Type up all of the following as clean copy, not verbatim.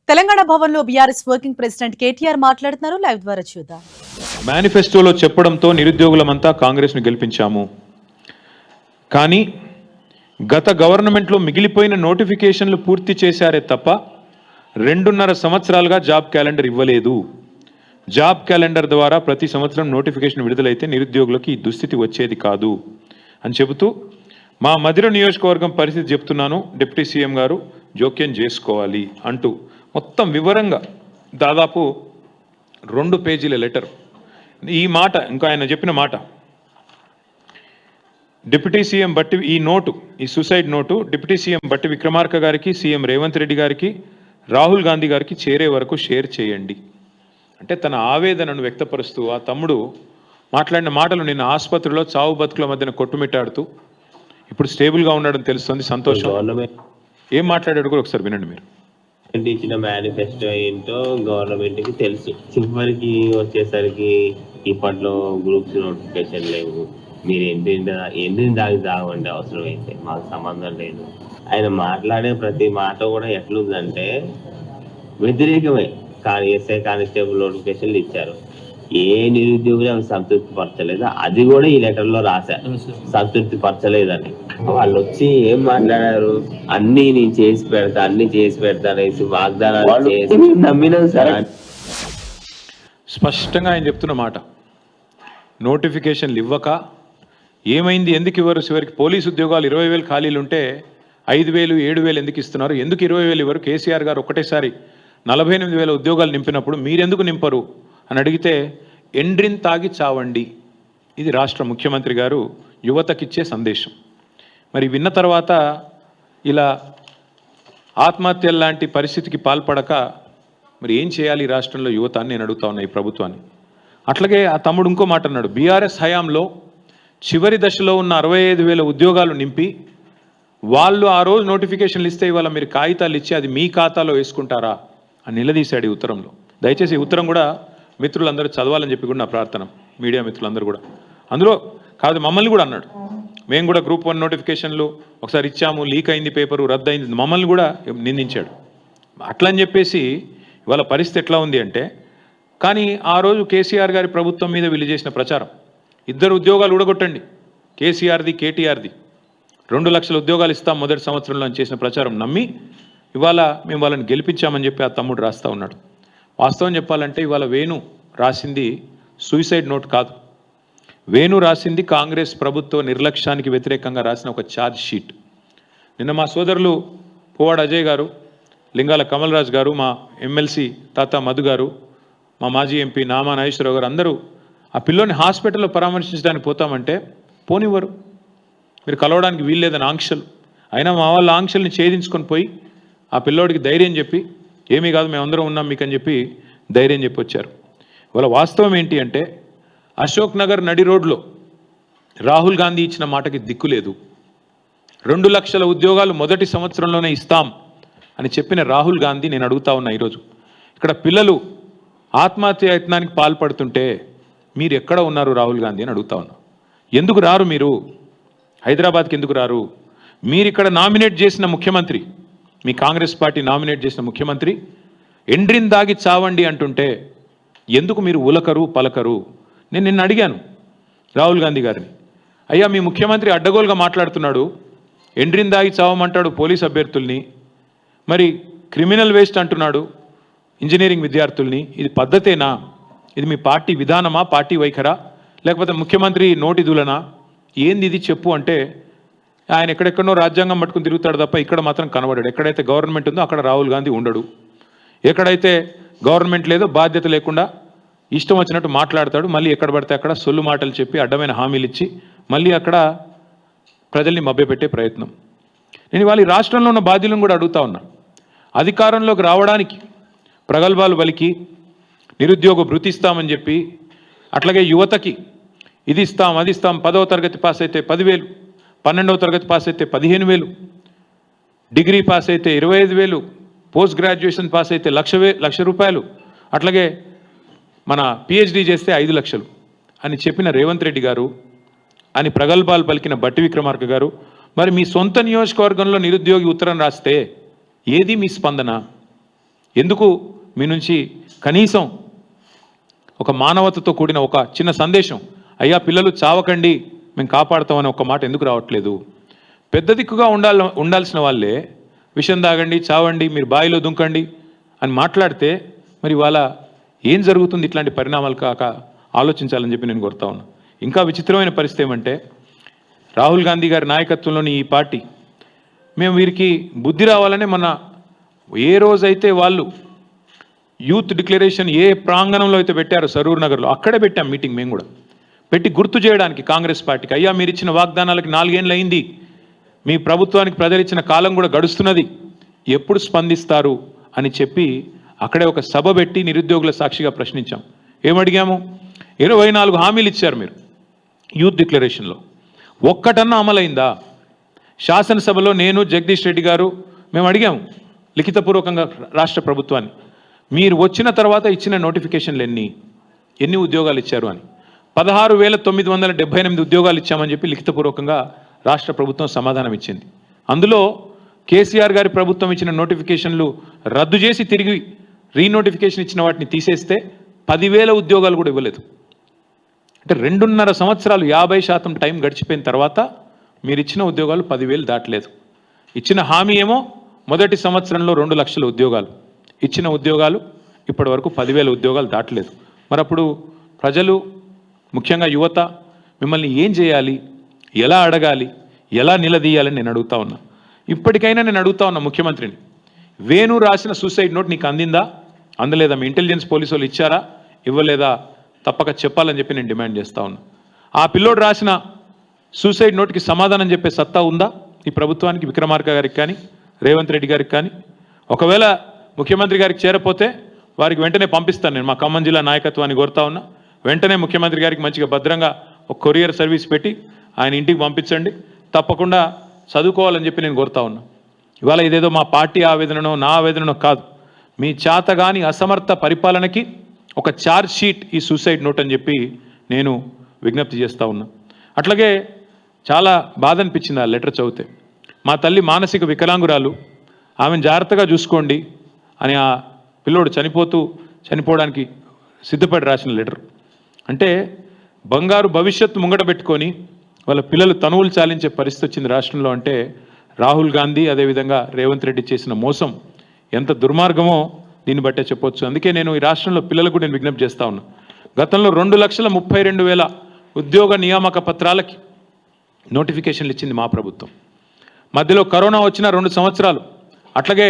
తెలంగాణ భవన్లో BRS working president KTR మాట్లాడుతున్నారు. Live ద్వారా చూద్దాం. మేనిఫెస్టోలో చెప్పడంతో నిరుద్యోగులమంతా కాంగ్రెస్ను గెలిపించాము. కానీ గత గవర్నమెంట్లో మిగిలిపోయిన నోటిఫికేషన్లు పూర్తి చేశారే తప్ప 2.5 సంవత్సరాలుగా జాబ్ క్యాలెండర్ ఇవ్వలేదు. జాబ్ క్యాలెండర్ ద్వారా ప్రతి సంవత్సరం నోటిఫికేషన్ విడుదలైతే నిరుద్యోగులకు ఈ దుస్థితి వచ్చేది కాదు అని చెబుతూ మా మధిర నియోజకవర్గం పరిస్థితి చెప్తున్నాను, డిప్యూటీ సీఎం గారు జోక్యం చేసుకోవాలి అంటూ మొత్తం వివరంగా దాదాపు 2 పేజీల లెటర్. ఈ మాట ఇంకా ఆయన చెప్పిన మాట, డిప్యూటీ సీఎం బట్టి ఈ సూసైడ్ నోటు డిప్యూటీ సీఎం బట్టి విక్రమార్క గారికి, సీఎం రేవంత్ రెడ్డి గారికి, రాహుల్ గాంధీ గారికి చేరే వరకు షేర్ చేయండి అంటే తన ఆవేదనను వ్యక్తపరుస్తూ ఆ తమ్ముడు మాట్లాడిన మాటలు నిన్న ఆసుపత్రిలో చావు బతుకుల మధ్యన కొట్టుమిట్టాడుతూ ఇప్పుడు స్టేబుల్గా ఉన్నాడని తెలుస్తుంది. సంతోషం. ఏం మాట్లాడాడు కూడా ఒకసారి వినండి మీరు. ఇచ్చిన మేనిఫెస్టో ఏంటో గవర్నమెంట్కి తెలుసు. చివరికి వచ్చేసరికి ఇప్పట్లో గ్రూప్స్ నోటిఫికేషన్ లేవు. మీరు ఎండిన దానికి తాగండి, అవసరం అయితే మాకు సంబంధం లేదు. ఆయన మాట్లాడే ప్రతి మాట కూడా ఎట్లుందంటే వ్యతిరేకమే. కానీ ఎస్ఐ కానిస్టేబుల్ నోటిఫికేషన్లు ఇచ్చారు, ఏ నిరుద్యోగులు అవి సంతృప్తి పరచలేదు. అది కూడా ఈ లెటర్లో రాశారు, సంతృప్తి పరచలేదని. వాళ్ళు వచ్చి ఏం మాట్లాడారు, అన్ని నేను చేసి పెడతా అనేసి వాగ్దానాలు చేసి నమ్మినాం సార్. స్పష్టంగా ఆయన చెప్తున్న మాట, నోటిఫికేషన్లు ఇవ్వక ఏమైంది, ఎందుకు ఇవ్వరు? చివరికి పోలీసు ఉద్యోగాలు 20,000 ఖాళీలు ఉంటే 5,000, 7,000 ఎందుకు ఇస్తున్నారు? ఎందుకు 20,000 ఇవ్వరు? కేసీఆర్ గారు ఒకటేసారి 48,000 ఉద్యోగాలు నింపినప్పుడు మీరెందుకు నింపరు అని అడిగితే ఎండ్రిన్ తాగి చావండి. ఇది రాష్ట్ర ముఖ్యమంత్రి గారు యువతకిచ్చే సందేశం. మరి విన్న తర్వాత ఇలా ఆత్మహత్యల లాంటి పరిస్థితికి పాల్పడక మరి ఏం చేయాలి ఈ రాష్ట్రంలో యువత అని నేను అడుగుతా ఉన్నా ఈ ప్రభుత్వాన్ని. అట్లాగే ఆ తమ్ముడు ఇంకో మాట అన్నాడు, బీఆర్ఎస్ హయాంలో చివరి దశలో ఉన్న 65,000 ఉద్యోగాలు నింపి వాళ్ళు ఆ రోజు నోటిఫికేషన్లు ఇస్తే ఇవాళ మీరు కాగితాలు ఇచ్చి అది మీ ఖాతాలో వేసుకుంటారా అని నిలదీశాడు ఈ ఉత్తరంలో. దయచేసి ఈ ఉత్తరం కూడా మిత్రులందరూ చదవాలని చెప్పి కూడా నా ప్రార్థన, మీడియా మిత్రులందరూ కూడా. అందులో కాదు మమ్మల్ని కూడా అన్నాడు, మేము కూడా గ్రూప్ 1 నోటిఫికేషన్లు ఒకసారి ఇచ్చాము, లీక్ అయింది, పేపరు రద్దు అయింది, మమ్మల్ని కూడా నిందించాడు. అట్లా అని చెప్పేసి ఇవాళ పరిస్థితి ఎట్లా ఉంది అంటే, కానీ ఆ రోజు కేసీఆర్ గారి ప్రభుత్వం మీద వీళ్ళు చేసిన ప్రచారం, 2 ఉద్యోగాలు ఊడగొట్టండి, కేసీఆర్ది కేటీఆర్ది 2 లక్షల ఉద్యోగాలు ఇస్తాం మొదటి సంవత్సరంలో అని చేసిన ప్రచారం నమ్మి ఇవాళ మేము వాళ్ళని గెలిపించామని చెప్పి ఆ తమ్ముడు రాస్తూ ఉన్నాడు. వాస్తవం చెప్పాలంటే ఇవాళ వేణు రాసింది సూసైడ్ నోట్ కాదు, వేణు రాసింది కాంగ్రెస్ ప్రభుత్వ నిర్లక్ష్యానికి వ్యతిరేకంగా రాసిన ఒక ఛార్జ్ షీట్. నిన్న మా సోదరులు పువ్వాడ అజయ్ గారు, లింగాల కమల్ రాజ్ గారు, మా ఎమ్మెల్సీ తాత మధు గారు, మా మాజీ ఎంపీ నామా నాగేశ్వరరావు గారు అందరూ ఆ పిల్లోని హాస్పిటల్లో పరామర్శించడానికి పోతామంటే పోనివ్వరు, మీరు కలవడానికి వీల్లేదని ఆంక్షలు. అయినా మా వాళ్ళ ఆంక్షల్ని ఛేదించుకొని పోయి ఆ పిల్లోడికి ధైర్యం చెప్పి ఏమీ కాదు మేమందరం ఉన్నాం మీకు అని చెప్పి ధైర్యం చెప్పి వచ్చారు. ఇవాళ వాస్తవం ఏంటి అంటే అశోక్ నగర్ నడి రోడ్లో రాహుల్ గాంధీ ఇచ్చిన మాటకి దిక్కులేదు. 2 లక్షల ఉద్యోగాలు మొదటి సంవత్సరంలోనే ఇస్తాం అని చెప్పిన రాహుల్ గాంధీ నేను అడుగుతా ఉన్నా ఈరోజు ఇక్కడ పిల్లలు ఆత్మహత్య యత్నానికి పాల్పడుతుంటే మీరు ఎక్కడ ఉన్నారు రాహుల్ గాంధీ అని అడుగుతా ఉన్నా. ఎందుకు రారు మీరు హైదరాబాద్కి, ఎందుకు రారు? మీరు ఇక్కడ నామినేట్ చేసిన ముఖ్యమంత్రి, మీ కాంగ్రెస్ పార్టీ నామినేట్ చేసిన ముఖ్యమంత్రి ఎండ్రిన్ దాగి చావండి అంటుంటే ఎందుకు మీరు ఉలకరు పలకరు? నేను నిన్న అడిగాను రాహుల్ గాంధీ గారిని, అయ్యా మీ ముఖ్యమంత్రి అడ్డగోలుగా మాట్లాడుతున్నాడు, ఎండ్రిన్ దాగి చావమంటాడు పోలీస్ అభ్యర్థుల్ని, మరి క్రిమినల్ వేస్ట్ అంటున్నాడు ఇంజనీరింగ్ విద్యార్థుల్ని, ఇది పద్ధతేనా? ఇది మీ పార్టీ విధానమా, పార్టీ వైఖరా, లేకపోతే ముఖ్యమంత్రి నోటి దూలనా? ఏంది ఇది చెప్పు అంటే ఆయన ఎక్కడెక్కడో రాజ్యాంగం పట్టుకుని తిరుగుతాడు తప్ప ఇక్కడ మాత్రం కనబడాడు. ఎక్కడైతే గవర్నమెంట్ ఉందో అక్కడ రాహుల్ గాంధీ ఉండడు, ఎక్కడైతే గవర్నమెంట్ లేదో బాధ్యత లేకుండా ఇష్టం వచ్చినట్టు మాట్లాడతాడు. మళ్ళీ ఎక్కడ పడితే అక్కడ సొల్లు మాటలు చెప్పి అడ్డమైన హామీలు ఇచ్చి మళ్ళీ అక్కడ ప్రజల్ని మభ్యపెట్టే ప్రయత్నం. నేను ఇవాళ ఈ రాష్ట్రంలో ఉన్న బాధ్యులను కూడా అడుగుతా ఉన్నా, అధికారంలోకి రావడానికి ప్రగల్భాలు పలికి నిరుద్యోగ భృతి ఇస్తామని చెప్పి, అట్లాగే యువతకి ఇది ఇస్తాం అది ఇస్తాం, 10వ తరగతి పాస్ అయితే 10,000, 12వ తరగతి పాస్ అయితే 15,000, డిగ్రీ పాస్ అయితే 25,000, పోస్ట్ గ్రాడ్యుయేషన్ పాస్ అయితే 1,00,000 రూపాయలు, అట్లాగే మన పిహెచ్డి చేస్తే 5 లక్షలు అని చెప్పిన రేవంత్ రెడ్డి గారు అని ప్రగల్భాలు పలికిన బట్టి విక్రమార్క గారు, మరి మీ సొంత నియోజకవర్గంలో నిరుద్యోగి ఉత్తరం రాస్తే ఏది మీ స్పందన? ఎందుకు మీ నుంచి కనీసం ఒక మానవతతో కూడిన ఒక చిన్న సందేశం, అయ్యా పిల్లలు చావకండి మేము కాపాడుతామని ఒక మాట ఎందుకు రావట్లేదు? పెద్ద దిక్కుగా ఉండాల్సిన వాళ్ళే విషం తాగండి, చావండి, మీరు బావిలో దుంకండి అని మాట్లాడితే మరి వాళ్ళ ఏం జరుగుతుంది? ఇట్లాంటి పరిణామాలు కాక ఆలోచించాలని చెప్పి నేను కోరుతా ఉన్నా. ఇంకా విచిత్రమైన పరిస్థితి ఏమంటే, రాహుల్ గాంధీ గారి నాయకత్వంలోని ఈ పార్టీ మేము వీరికి బుద్ధి రావాలనే మన ఏ రోజైతే వాళ్ళు యూత్ డిక్లరేషన్ ఏ ప్రాంగణంలో అయితే పెట్టారో సరూర్ నగర్లో, అక్కడే పెట్టాం మీటింగ్. మేము కూడా పెట్టి గుర్తు చేయడానికి కాంగ్రెస్ పార్టీకి, అయ్యా మీరు ఇచ్చిన వాగ్దానాలకి 4 ఏళ్ళు అయింది, మీ ప్రభుత్వానికి ప్రజలు ఇచ్చిన కాలం కూడా గడుస్తున్నది, ఎప్పుడు స్పందిస్తారు అని చెప్పి అక్కడే ఒక సభ పెట్టి నిరుద్యోగుల సాక్షిగా ప్రశ్నించాం. ఏమడిగాము? 24 హామీలు ఇచ్చారు మీరు యూత్ డిక్లరేషన్లో, ఒక్కటన్నా అమలైందా? శాసనసభలో నేను, జగదీష్ రెడ్డి గారు మేము అడిగాము లిఖితపూర్వకంగా రాష్ట్ర ప్రభుత్వాన్ని, మీరు వచ్చిన తర్వాత ఇచ్చిన నోటిఫికేషన్లు ఎన్ని ఉద్యోగాలు ఇచ్చారు అని. 16,978 ఉద్యోగాలు ఇచ్చామని చెప్పి లిఖితపూర్వకంగా రాష్ట్ర ప్రభుత్వం సమాధానం ఇచ్చింది. అందులో కేసీఆర్ గారి ప్రభుత్వం ఇచ్చిన నోటిఫికేషన్లు రద్దు చేసి తిరిగి రీనోటిఫికేషన్ ఇచ్చిన వాటిని తీసేస్తే 10,000 ఉద్యోగాలు కూడా ఇవ్వలేదు. అంటే 2.5 సంవత్సరాలు 50% టైం గడిచిపోయిన తర్వాత మీరు ఇచ్చిన ఉద్యోగాలు 10,000 దాటలేదు. ఇచ్చిన హామీ ఏమో మొదటి సంవత్సరంలో 2 లక్షల ఉద్యోగాలు, ఇచ్చిన ఉద్యోగాలు ఇప్పటి వరకు 10,000 ఉద్యోగాలు దాటలేదు. మరి అప్పుడు ప్రజలు, ముఖ్యంగా యువత మిమ్మల్ని ఏం చేయాలి, ఎలా అడగాలి, ఎలా నిలదీయాలని నేను అడుగుతా ఉన్నా. ఇప్పటికైనా నేను అడుగుతా ఉన్నా ముఖ్యమంత్రిని, వేణు రాసిన సూసైడ్ నోట్ నీకు అందిందా, అందలేదా? మీ ఇంటెలిజెన్స్ పోలీసు వాళ్ళు ఇచ్చారా, ఇవ్వలేదా? తప్పక చెప్పాలని చెప్పి నేను డిమాండ్ చేస్తా ఉన్నా. ఆ పిల్లోడు రాసిన సూసైడ్ నోట్కి సమాధానం చెప్పే సత్తా ఉందా ఈ ప్రభుత్వానికి, విక్రమార్క గారికి కానీ రేవంత్ రెడ్డి గారికి కానీ? ఒకవేళ ముఖ్యమంత్రి గారికి చేరపోతే వారికి వెంటనే పంపిస్తాను. నేను మా ఖమ్మం జిల్లా నాయకత్వాన్ని కోరుతా ఉన్నా, వెంటనే ముఖ్యమంత్రి గారికి మంచిగా భద్రంగా ఒక కొరియర్ సర్వీస్ పెట్టి ఆయన ఇంటికి పంపించండి, తప్పకుండా చదువుకోవాలని చెప్పి నేను కోరుతా ఉన్నా. ఇవాళ ఇదేదో మా పార్టీ ఆవేదననో నా ఆవేదననో కాదు, మీ చేతగాని అసమర్థ పరిపాలనకి ఒక ఛార్జ్ షీట్ ఈ సూసైడ్ నోట్ అని చెప్పి నేను విజ్ఞప్తి చేస్తూ ఉన్నా. అట్లాగే చాలా బాధ అనిపించింది ఆ లెటర్ చదివితే. మా తల్లి మానసిక వికలాంగురాలు, ఆమెను జాగ్రత్తగా చూసుకోండి అని ఆ పిల్లోడు చనిపోవడానికి సిద్ధపడి రాసిన లెటర్. అంటే బంగారు భవిష్యత్తు ముంగట పెట్టుకొని వాళ్ళ పిల్లలు తనువులు చాలించే పరిస్థితి వచ్చింది రాష్ట్రంలో. అంటే రాహుల్ గాంధీ అదేవిధంగా రేవంత్ రెడ్డి చేసిన మోసం ఎంత దుర్మార్గమో దీన్ని బట్టే చెప్పొచ్చు. అందుకే నేను ఈ రాష్ట్రంలో పిల్లలకు నేను విజ్ఞప్తి చేస్తా ఉన్నా. గతంలో 2,32,000 ఉద్యోగ నియామక పత్రాలకి నోటిఫికేషన్లు ఇచ్చింది మా ప్రభుత్వం. మధ్యలో కరోనా వచ్చిన 2 సంవత్సరాలు, అట్లాగే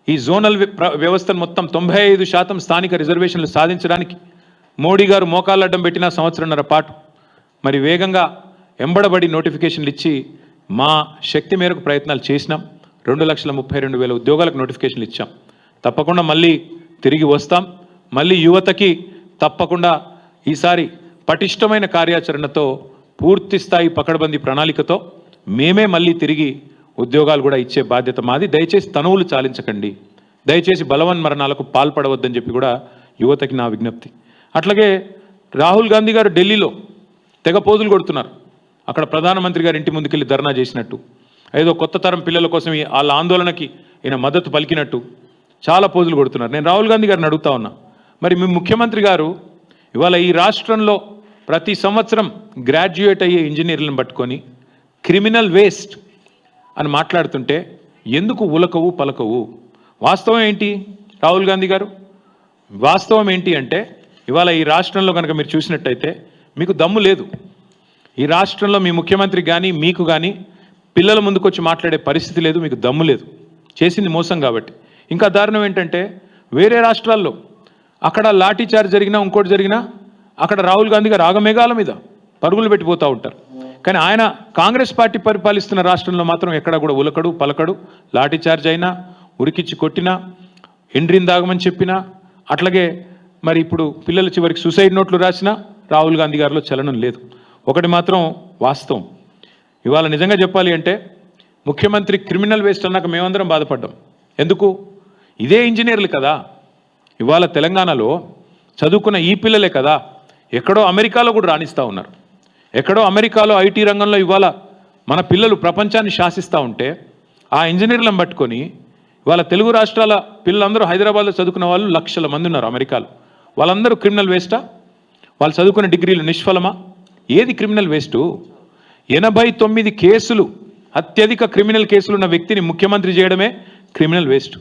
ఈ జోనల్ వ్యవస్థను మొత్తం 95% స్థానిక రిజర్వేషన్లు సాధించడానికి మోడీ గారు మోకాళ్ళడ్డం పెట్టిన 1.5 సంవత్సరాల పాటు మరి వేగంగా ఎంబడబడి నోటిఫికేషన్లు ఇచ్చి మా శక్తి మేరకు ప్రయత్నాలు చేసినాం. 2,32,000 ఉద్యోగాలకు నోటిఫికేషన్లు ఇచ్చాం. తప్పకుండా మళ్ళీ తిరిగి వస్తాం. మళ్ళీ యువతకి తప్పకుండా ఈసారి పటిష్టమైన కార్యాచరణతో, పూర్తి స్థాయి పకడ్బందీ ప్రణాళికతో మేమే మళ్ళీ తిరిగి ఉద్యోగాలు కూడా ఇచ్చే బాధ్యత మాది. దయచేసి తనువులు చాలించకండి, దయచేసి బలవన్మరణాలకు పాల్పడవద్దని చెప్పి కూడా యువతకి నా విజ్ఞప్తి. అట్లాగే రాహుల్ గాంధీ గారు ఢిల్లీలో తెగ పోజులు కొడుతున్నారు. అక్కడ ప్రధానమంత్రి గారి ఇంటి ముందుకెళ్ళి ధర్నా చేసినట్టు, ఏదో కొత్త తరం పిల్లల కోసం వాళ్ళ ఆందోళనకి ఈయన మద్దతు పలికినట్టు చాలా పోజులు కొడుతున్నారు. నేను రాహుల్ గాంధీ గారిని అడుగుతా ఉన్నా, మరి మీ ముఖ్యమంత్రి గారు ఇవాళ ఈ రాష్ట్రంలో ప్రతి సంవత్సరం గ్రాడ్యుయేట్ అయ్యే ఇంజనీర్లను పట్టుకొని క్రిమినల్ వేస్ట్ అని మాట్లాడుతుంటే ఎందుకు ఉలకవు పలకవు? వాస్తవం ఏంటి రాహుల్ గాంధీ గారు? వాస్తవం ఏంటి అంటే ఇవాళ ఈ రాష్ట్రంలో కనుక మీరు చూసినట్టయితే మీకు దమ్ము లేదు. ఈ రాష్ట్రంలో మీ ముఖ్యమంత్రి కానీ మీకు కానీ పిల్లల ముందుకొచ్చి మాట్లాడే పరిస్థితి లేదు, మీకు దమ్ము లేదు. చేసింది మోసం కాబట్టి. ఇంకా దారుణం ఏంటంటే వేరే రాష్ట్రాల్లో అక్కడ లాఠీ చార్జ్ జరిగినా ఇంకోటి జరిగినా అక్కడ రాహుల్ గాంధీ గారు ఆగమేఘాల మీద పరుగులు పెట్టిపోతూ ఉంటారు. కానీ ఆయన కాంగ్రెస్ పార్టీ పరిపాలిస్తున్న రాష్ట్రంలో మాత్రం ఎక్కడ కూడా ఉలకడు పలకడు. లాఠీ చార్జ్ అయినా, ఉరికిచ్చి కొట్టినా, ఎండ్రిని దాగమని చెప్పినా, అట్లాగే మరి ఇప్పుడు పిల్లల చివరికి సూసైడ్ నోట్లు రాసినా రాహుల్ గాంధీ గారిలో చలనం లేదు. ఒకటి మాత్రం వాస్తవం, ఇవాళ నిజంగా చెప్పాలి అంటే ముఖ్యమంత్రి క్రిమినల్ వేస్ట్ అన్నాక మేమందరం బాధపడ్డాం. ఎందుకు? ఇదే ఇంజనీర్లు కదా ఇవాళ తెలంగాణలో చదువుకున్న ఈ పిల్లలే కదా ఎక్కడో అమెరికాలో కూడా రాణిస్తూ ఉన్నారు. ఎక్కడో అమెరికాలో ఐటీ రంగంలో ఇవాళ మన పిల్లలు ప్రపంచాన్ని శాసిస్తూ ఉంటే ఆ ఇంజనీర్లను పట్టుకొని వాళ్ళ తెలుగు రాష్ట్రాల పిల్లలందరూ హైదరాబాద్లో చదువుకున్న వాళ్ళు లక్షల మంది ఉన్నారు అమెరికాలో. వాళ్ళందరూ క్రిమినల్ వేస్టా? వాళ్ళు చదువుకున్న డిగ్రీలు నిష్ఫలమా? ఏది క్రిమినల్ వేస్టు? 89 కేసులు, అత్యధిక క్రిమినల్ కేసులున్న వ్యక్తిని ముఖ్యమంత్రి చేయడమే క్రిమినల్ వేస్ట్.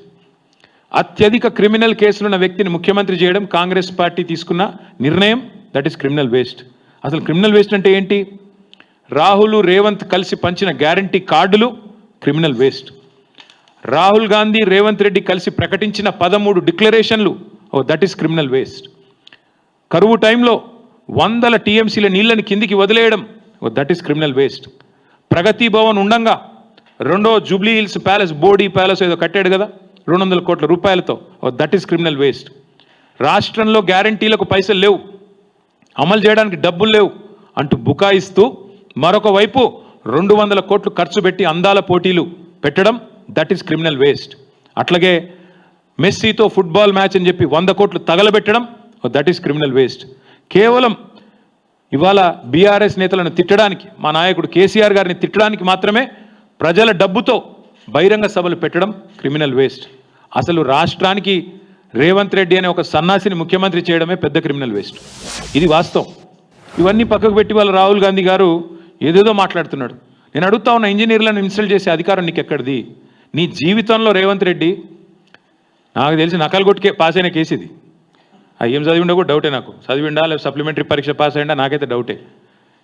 అత్యధిక క్రిమినల్ కేసులున్న వ్యక్తిని ముఖ్యమంత్రి చేయడం కాంగ్రెస్ పార్టీ తీసుకున్న నిర్ణయం. That is criminal waste. అసలు క్రిమినల్ వేస్ట్ అంటే ఏంటి? రాహుల్ రేవంత్ కలిసి పంచిన గ్యారంటీ కార్డులు క్రిమినల్ వేస్ట్. రాహుల్ గాంధీ రేవంత్ రెడ్డి కలిసి ప్రకటించిన 13 డిక్లరేషన్లు, దట్ ఈస్ క్రిమినల్ వేస్ట్. కరువు టైంలో 100 టీఎంసీల నీళ్ళని కిందికి వదిలేయడం, దట్ ఈస్ క్రిమినల్ వేస్ట్. ప్రగతి భవన్ ఉండంగా రెండో Jubilee hills palace, body palace ఏదో కట్టాడు కదా 200 కోట్ల రూపాయలతో, దట్ ఈస్ క్రిమినల్ వేస్ట్. రాష్ట్రంలో గ్యారంటీలకు పైసలు లేవు, అమలు చేయడానికి డబ్బులు లేవు అంటూ బుకాయిస్తూ మరొక వైపు 200 కోట్లు ఖర్చు పెట్టి అందాల పోటీలు పెట్టడం, దట్ ఈస్ క్రిమినల్ వేస్ట్. అట్లాగే మెస్సీతో ఫుట్బాల్ మ్యాచ్ అని చెప్పి 100 కోట్లు తగలబెట్టడం, దట్ ఈస్ క్రిమినల్ వేస్ట్. కేవలం ఇవాళ బీఆర్ఎస్ నేతలను తిట్టడానికి, మా నాయకుడు కేసీఆర్ గారిని తిట్టడానికి మాత్రమే ప్రజల డబ్బుతో బహిరంగ సభలు పెట్టడం క్రిమినల్ వేస్ట్. అసలు రాష్ట్రానికి రేవంత్ రెడ్డి అనే ఒక సన్నాసిని ముఖ్యమంత్రి చేయడమే పెద్ద క్రిమినల్ వేస్ట్. ఇది వాస్తవం. ఇవన్నీ పక్కకు పెట్టి వాళ్ళ రాహుల్ గాంధీ గారు ఏదేదో మాట్లాడుతున్నాడు. నేను అడుగుతా ఉన్న, ఇంజనీర్లను ఇన్సల్ట్ చేసే అధికారం నీకు ఎక్కడిది? నీ జీవితంలో రేవంత్ రెడ్డి నాకు తెలిసి నకలు కొట్టుకే పాస్ అయిన కేసు ఇది. ఏం చదివిండో కూడా డౌటే నాకు. చదివిండా లేదా సప్లిమెంటరీ పరీక్ష పాస్ అయ్యిందా నాకైతే డౌటే.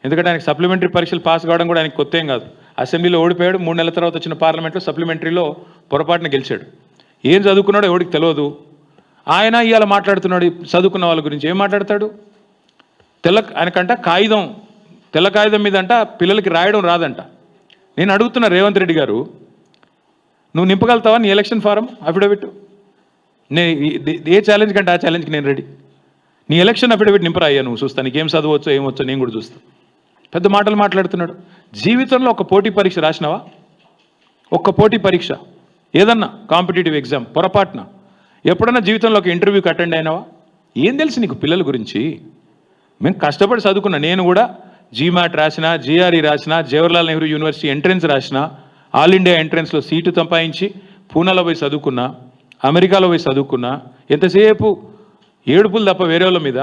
ఎందుకంటే ఆయనకి సప్లిమెంటరీ పరీక్షలు పాస్ కావడం కూడా ఆయనకి కొత్త ఏం కాదు. అసెంబ్లీలో ఓడిపోయాడు, 3 నెలల తర్వాత వచ్చిన పార్లమెంట్లో సప్లిమెంటరీలో పొరపాటున గెలిచాడు. ఏం చదువుకున్నాడో ఎవడికి తెలియదు. ఆయన ఇవాళ మాట్లాడుతున్నాడు చదువుకున్న వాళ్ళ గురించి. ఏం మాట్లాడతాడు? ఆయనకంట తెల్ల కాగితం మీద అంట పిల్లలకి రాయడం రాదంట. నేను అడుగుతున్న రేవంత్ రెడ్డి గారు, నువ్వు నింపగలుగుతావా నీ ఎలక్షన్ ఫారం అఫిడవిట్? ఏ ఛాలెంజ్ కంటే ఆ ఛాలెంజ్కి నేను రెడీ. నీ ఎలక్షన్ అఫిడవిట్ నింపరా అయ్యా, నువ్వు చూస్తా నీకేం చదవచ్చో ఏమొచ్చో నేను కూడా చూస్తా. పెద్ద మాటలు మాట్లాడుతున్నాడు. జీవితంలో ఒక పోటీ పరీక్ష రాసినావా? ఒక్క పోటీ పరీక్ష ఏదన్నా కాంపిటేటివ్ ఎగ్జామ్ పొరపాటున ఎప్పుడన్నా జీవితంలో ఒక ఇంటర్వ్యూకి అటెండ్ అయినావా? ఏం తెలుసు నీకు పిల్లల గురించి? మేము కష్టపడి చదువుకున్నా. నేను కూడా జీమాట్ రాసిన, జిఆర్ఈ రాసిన, జవహర్లాల్ నెహ్రూ యూనివర్సిటీ ఎంట్రన్స్ రాసిన, ఆల్ ఇండియా ఎంట్రన్స్లో సీటు సంపాదించి పూనాలో పోయి చదువుకున్నా, అమెరికాలో పోయి చదువుకున్నా. ఎంతసేపు ఏడుపులు తప్ప వేరే వాళ్ళ మీద.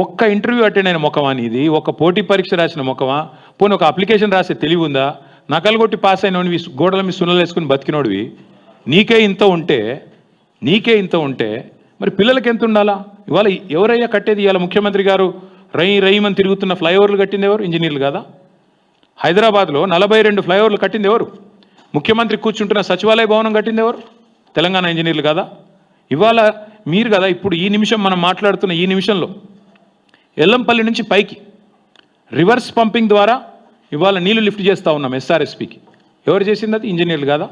ఒక్క ఇంటర్వ్యూ అటెండ్ అయిన ముఖమా నీది? ఒక పోటీ పరీక్ష రాసిన ముఖమా? పోనీ ఒక అప్లికేషన్ రాసే తెలివి ఉందా? నకలు కొట్టి పాస్ అయినవి గోడల మీద సున్నలు వేసుకుని బతికినోడివి. నీకే ఇంత ఉంటే మరి పిల్లలకి ఎంత ఉండాలా? ఇవాళ ఎవరయ్యా కట్టేది? ఇవాళ ముఖ్యమంత్రి గారు రయ్యమని తిరుగుతున్న ఫ్లైఓవర్లు కట్టింది ఎవరు? ఇంజనీర్లు కాదా? హైదరాబాద్లో 42 ఫ్లైఓవర్లు కట్టింది ఎవరు? ముఖ్యమంత్రి కూర్చుంటున్న సచివాలయ భవనం కట్టింది ఎవరు? తెలంగాణ ఇంజనీర్లు కాదా? ఇవాళ మీరు కదా ఇప్పుడు ఈ నిమిషం మనం మాట్లాడుతున్న ఈ నిమిషంలో ఎల్లంపల్లి నుంచి పైకి రివర్స్ పంపింగ్ ద్వారా ఇవాళ నీళ్లు లిఫ్ట్ చేస్తూ ఉన్నాం ఎస్ఆర్ఎస్పికి. ఎవరు చేసింది? అది ఇంజనీర్లు కాదా?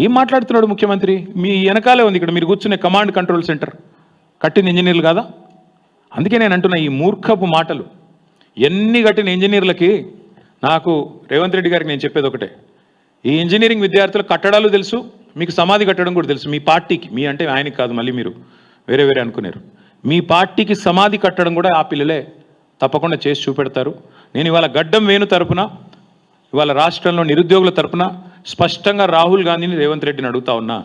ఏం మాట్లాడుతున్నాడు ముఖ్యమంత్రి? మీ వెనకాలే ఉంది ఇక్కడ మీరు కూర్చునే కమాండ్ కంట్రోల్ సెంటర్ కట్టిన ఇంజనీర్లు కాదా? అందుకే నేను అంటున్నా, ఈ మూర్ఖపు మాటలు ఎన్ని కట్టిన ఇంజనీర్లకి నాకు రేవంత్ రెడ్డి గారికి నేను చెప్పేది ఒకటే. ఈ ఇంజనీరింగ్ విద్యార్థులకు కట్టడాలు తెలుసు, మీకు సమాధి కట్టడం కూడా తెలుసు. మీ పార్టీకి, మీ అంటే ఆయనకి కాదు, మళ్ళీ మీరు వేరే అనుకున్నారు. మీ పార్టీకి సమాధి కట్టడం కూడా ఆ పిల్లలే తప్పకుండా చేసి చూపెడతారు. నేను ఇవాళ గడ్డం వేణు తరపున, ఇవాళ రాష్ట్రంలో నిరుద్యోగుల తరపున స్పష్టంగా రాహుల్ గాంధీని రేవంత్ రెడ్డిని అడుగుతా ఉన్నా,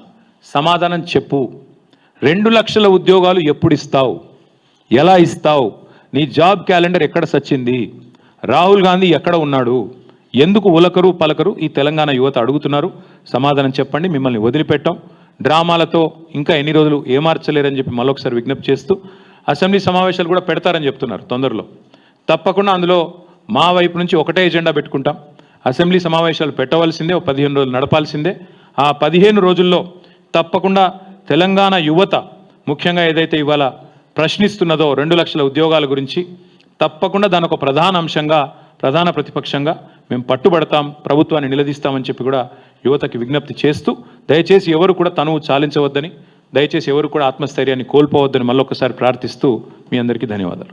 సమాధానం చెప్పు. 2 లక్షల ఉద్యోగాలు ఎప్పుడు ఇస్తావు? ఎలా ఇస్తావు? నీ జాబ్ క్యాలెండర్ ఎక్కడ సచ్చింది? రాహుల్ గాంధీ ఎక్కడ ఉన్నాడు? ఎందుకు ఉలకరు పలకరు ఈ తెలంగాణ యువత అడుగుతున్నారు. సమాధానం చెప్పండి. మిమ్మల్ని వదిలిపెట్టాం. డ్రామాలతో ఇంకా ఎన్ని రోజులు ఏమార్చలేరని చెప్పి మళ్ళొకసారి విజ్ఞప్తి చేస్తూ, అసెంబ్లీ సమావేశాలు కూడా పెడతారని చెప్తున్నారు తొందరలో. తప్పకుండా అందులో మా వైపు నుంచి ఒకటే ఎజెండా పెట్టుకుంటాం. అసెంబ్లీ సమావేశాలు పెట్టవలసిందే, 15 రోజులు నడపాల్సిందే. ఆ 15 రోజుల్లో తప్పకుండా తెలంగాణ యువత ముఖ్యంగా ఏదైతే ఇవాళ ప్రశ్నిస్తున్నదో 2 లక్షల ఉద్యోగాల గురించి, తప్పకుండా దాని ఒక ప్రధాన అంశంగా, ప్రధాన ప్రతిపక్షంగా మేము పట్టుబడతాం, ప్రభుత్వాన్ని నిలదీస్తామని చెప్పి కూడా యువతకి విజ్ఞప్తి చేస్తూ, దయచేసి ఎవరు కూడా తనువు చాలించవద్దని, దయచేసి ఎవరు కూడా ఆత్మస్థైర్యాన్ని కోల్పోవద్దని మళ్ళొకసారి ప్రార్థిస్తూ మీ అందరికీ ధన్యవాదాలు.